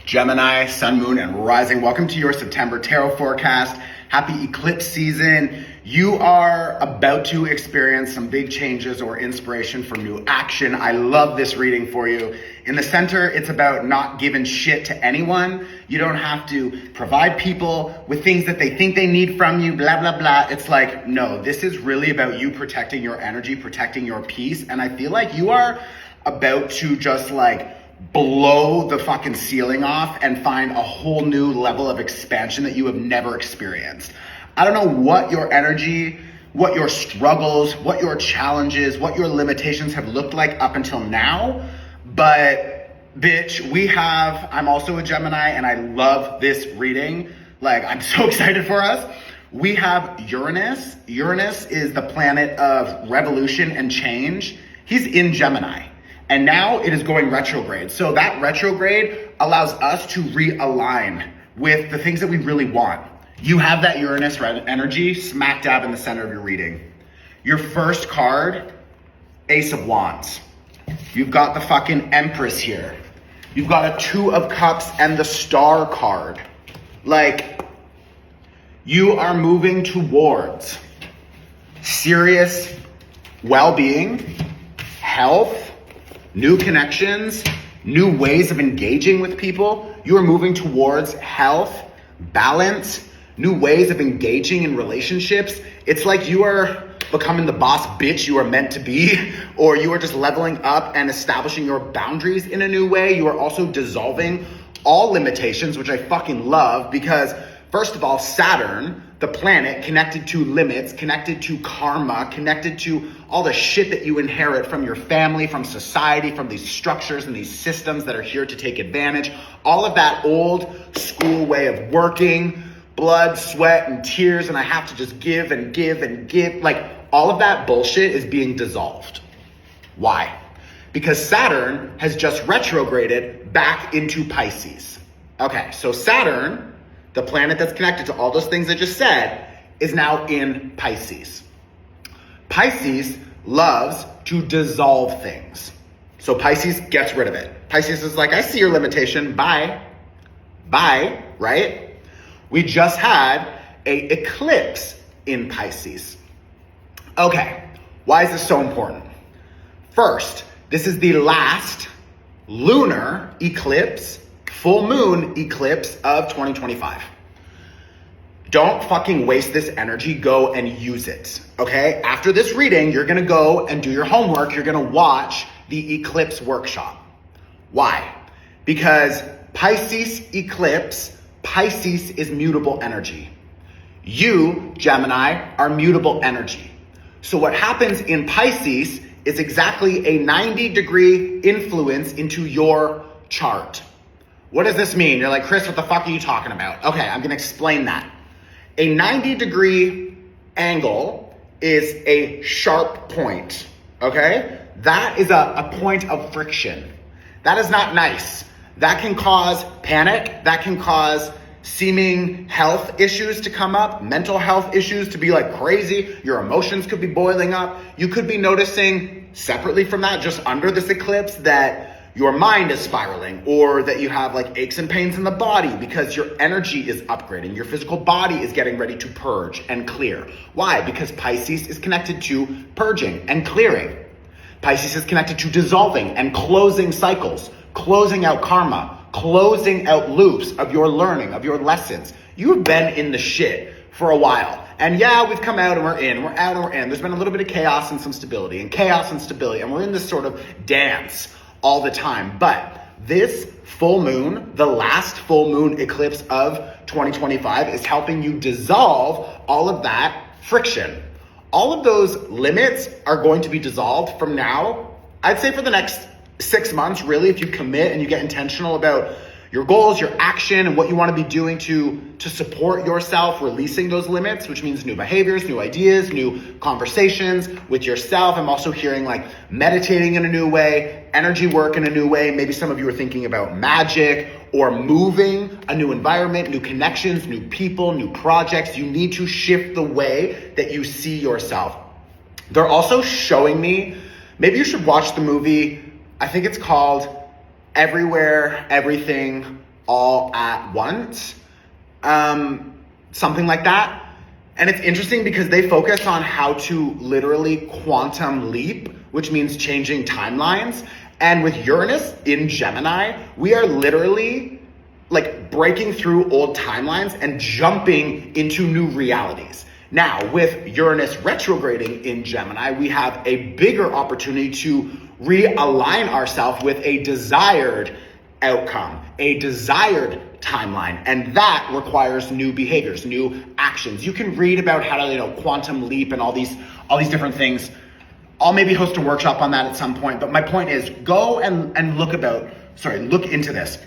Gemini, Sun, Moon, and Rising. Welcome to your September tarot forecast. Happy eclipse season. You are about to experience some big changes or inspiration for new action. I love this reading for you. In the center, it's about not giving shit to anyone. You don't have to provide people with things that they think they need from you, blah, blah, blah. It's like, no, this is really about you protecting your energy, protecting your peace. And I feel like you are about to just blow the fucking ceiling off and find a whole new level of expansion that you have never experienced. I don't know what your energy, what your struggles, what your challenges, what your limitations have looked like up until now, but bitch, I'm also a Gemini and I love this reading. I'm so excited for us. We have Uranus. Uranus is the planet of revolution and change. He's in Gemini. And now it is going retrograde. So that retrograde allows us to realign with the things that we really want. You have that Uranus energy smack dab in the center of your reading. Your first card, Ace of Wands. You've got the fucking Empress here. You've got a Two of Cups and the Star card. You are moving towards serious well-being, health, new connections, new ways of engaging with people. You are moving towards health, balance, new ways of engaging in relationships. It's like you are becoming the boss bitch you are meant to be, or you are just leveling up and establishing your boundaries in a new way. You are also dissolving all limitations, which I fucking love because, first of all, Saturn, the planet connected to limits, connected to karma, connected to all the shit that you inherit from your family, from society, from these structures and these systems that are here to take advantage. All of that old school way of working, blood, sweat, and tears, and I have to just give and give and give. All of that bullshit is being dissolved. Why? Because Saturn has just retrograded back into Pisces. Okay, so Saturn, the planet that's connected to all those things I just said, is now in Pisces. Pisces loves to dissolve things. So Pisces gets rid of it. Pisces is like, I see your limitation, bye. Bye, right? We just had an eclipse in Pisces. Okay, why is this so important? First, this is the last lunar eclipse, full moon eclipse of 2025. Don't fucking waste this energy. Go and use it, okay? After this reading, you're gonna go and do your homework. You're gonna watch the eclipse workshop. Why? Because Pisces eclipse, Pisces is mutable energy. You, Gemini, are mutable energy. So what happens in Pisces is exactly a 90-degree influence into your chart. What does this mean? You're like, Chris, what the fuck are you talking about? Okay, I'm gonna explain that. A 90-degree angle is a sharp point, okay? That is a point of friction. That is not nice. That can cause panic. That can cause seeming health issues to come up, mental health issues to be crazy. Your emotions could be boiling up. You could be noticing separately from that, just under this eclipse, that your mind is spiraling, or that you have aches and pains in the body because your energy is upgrading. Your physical body is getting ready to purge and clear. Why? Because Pisces is connected to purging and clearing. Pisces is connected to dissolving and closing cycles, closing out karma, closing out loops of your learning, of your lessons. You've been in the shit for a while. And yeah, we've come out and we're in, we're out and we're in. There's been a little bit of chaos and some stability, and chaos and stability. And we're in this sort of dance all the time. But this full moon, the last full moon eclipse of 2025, is helping you dissolve all of that friction. All of those limits are going to be dissolved from now, I'd say for the next 6 months, really, if you commit and you get intentional about your goals, your action, and what you want to be doing to support yourself, releasing those limits, which means new behaviors, new ideas, new conversations with yourself. I'm also hearing meditating in a new way, energy work in a new way. Maybe some of you are thinking about magic or moving, a new environment, new connections, new people, new projects. You need to shift the way that you see yourself. They're also showing me, maybe you should watch the movie, I think it's called Everywhere, Everything, all at once. Something like that. And it's interesting because they focus on how to literally quantum leap, which means changing timelines. And with Uranus in Gemini, we are literally like breaking through old timelines and jumping into new realities. Now, with Uranus retrograding in Gemini, we have a bigger opportunity to realign ourselves with a desired outcome, a desired timeline, and that requires new behaviors, new actions. You can read about how to, quantum leap and all these different things. I'll maybe host a workshop on that at some point, but my point is go and look into this.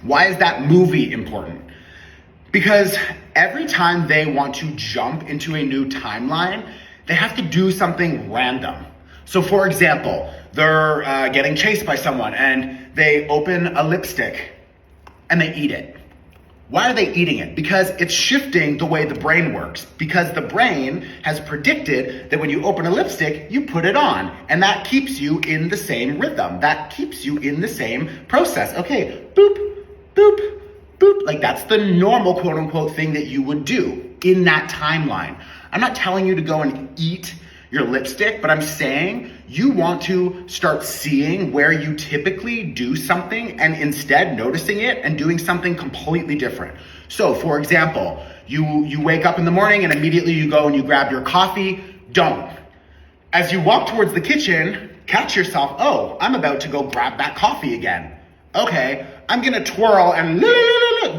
Why is that movie important? Because every time they want to jump into a new timeline, they have to do something random. So for example, they're getting chased by someone and they open a lipstick and they eat it. Why are they eating it? Because it's shifting the way the brain works. Because the brain has predicted that when you open a lipstick, you put it on. And that keeps you in the same rhythm. That keeps you in the same process. Okay, boop, boop, boop. Like that's the normal quote unquote thing that you would do in that timeline. I'm not telling you to go and eat your lipstick, but I'm saying you want to start seeing where you typically do something and instead noticing it and doing something completely different. So for example, you wake up in the morning and immediately you go and you grab your coffee. Don't. As you walk towards the kitchen, catch yourself, oh, I'm about to go grab that coffee again. Okay, I'm gonna twirl and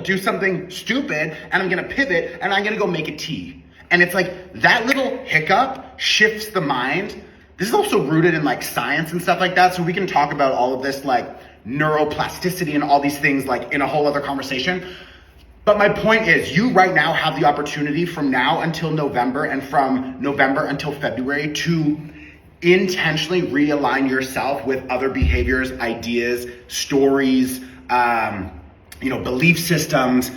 do something stupid and I'm gonna pivot and I'm gonna go make a tea. And it's like that little hiccup shifts the mind. This is also rooted in like science and stuff like that. So we can talk about all of this like neuroplasticity and all these things like in a whole other conversation. But my point is you right now have the opportunity from now until November and from November until February to intentionally realign yourself with other behaviors, ideas, stories, belief systems,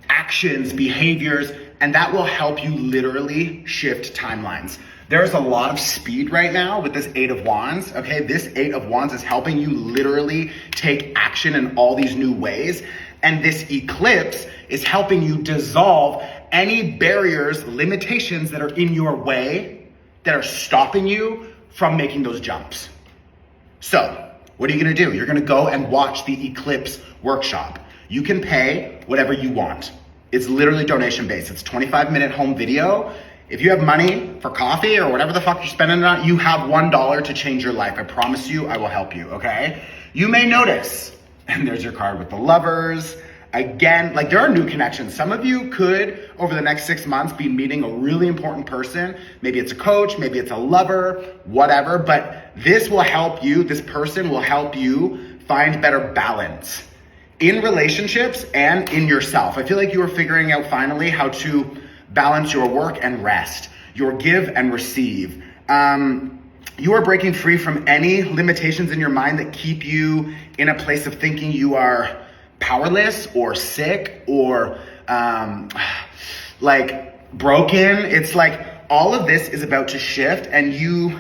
actions, behaviors, and that will help you literally shift timelines. There's a lot of speed right now with this 8 of Wands, okay? This 8 of Wands is helping you literally take action in all these new ways. And this eclipse is helping you dissolve any barriers, limitations that are in your way that are stopping you from making those jumps. So, what are you gonna do? You're gonna go and watch the eclipse workshop. You can pay whatever you want. It's literally donation based. It's a 25-minute home video. If you have money for coffee or whatever the fuck you're spending it on, you have $1 to change your life. I promise you, I will help you, okay? You may notice, and there's your card with the lovers. Again, like there are new connections. Some of you could, over the next 6 months, be meeting a really important person. Maybe it's a coach, maybe it's a lover, whatever, but this will help you, this person will help you find better balance in relationships and in yourself. I feel like you are figuring out finally how to balance your work and rest, your give and receive. You are breaking free from any limitations in your mind that keep you in a place of thinking you are powerless or sick or like broken. It's like all of this is about to shift and you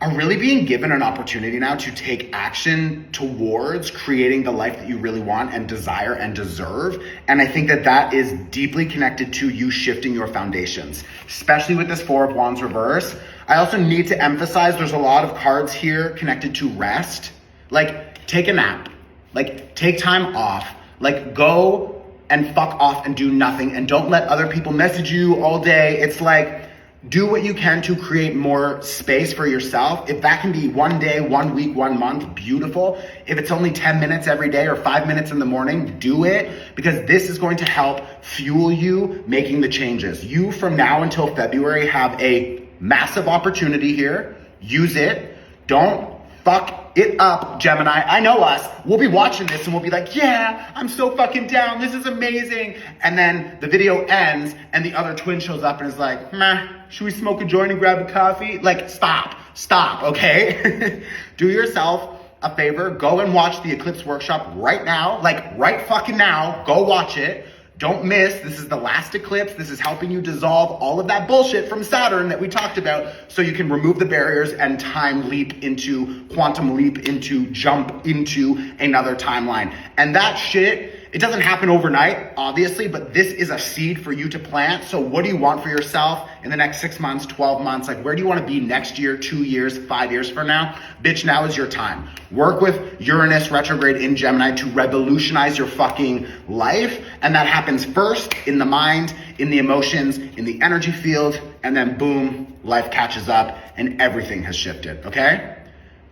are really being given an opportunity now to take action towards creating the life that you really want and desire and deserve. And I think that that is deeply connected to you shifting your foundations, especially with this 4 of Wands reverse. I also need to emphasize there's a lot of cards here connected to rest. Like take a nap, like take time off, like go and fuck off and do nothing and don't let other people message you all day. It's like, do what you can to create more space for yourself. If that can be 1 day, 1 week, 1 month, beautiful. If it's only 10 minutes every day or 5 minutes in the morning, do it because this is going to help fuel you making the changes. You from now until February have a massive opportunity here. Use it. Don't fuck it up, Gemini. I know us. We'll be watching this and we'll be like, yeah, I'm so fucking down. This is amazing. And then the video ends and the other twin shows up and is like, meh, should we smoke a joint and grab a coffee? Like, stop, okay? Do yourself a favor. Go and watch the eclipse workshop right now. Like right fucking now. Go watch it. Don't miss, this is the last eclipse. This is helping you dissolve all of that bullshit from Saturn that we talked about so you can remove the barriers and time leap into, quantum leap into, jump into another timeline. And that shit, it doesn't happen overnight, obviously, but this is a seed for you to plant. So what do you want for yourself in the next 6 months, 12 months? Like, where do you want to be next year, 2 years, 5 years from now? Bitch, now is your time. Work with Uranus retrograde in Gemini to revolutionize your fucking life. And that happens first in the mind, in the emotions, in the energy field, and then boom, life catches up and everything has shifted, okay?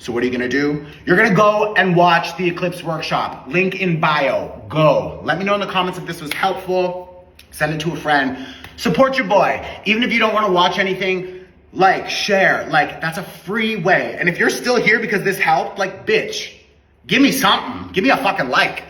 So what are you gonna do? You're gonna go and watch the Eclipse Workshop. Link in bio, go. Let me know in the comments if this was helpful. Send it to a friend. Support your boy. Even if you don't wanna watch anything, like, share, like, that's a free way. And if you're still here because this helped, like, bitch, give me something. Give me a fucking like.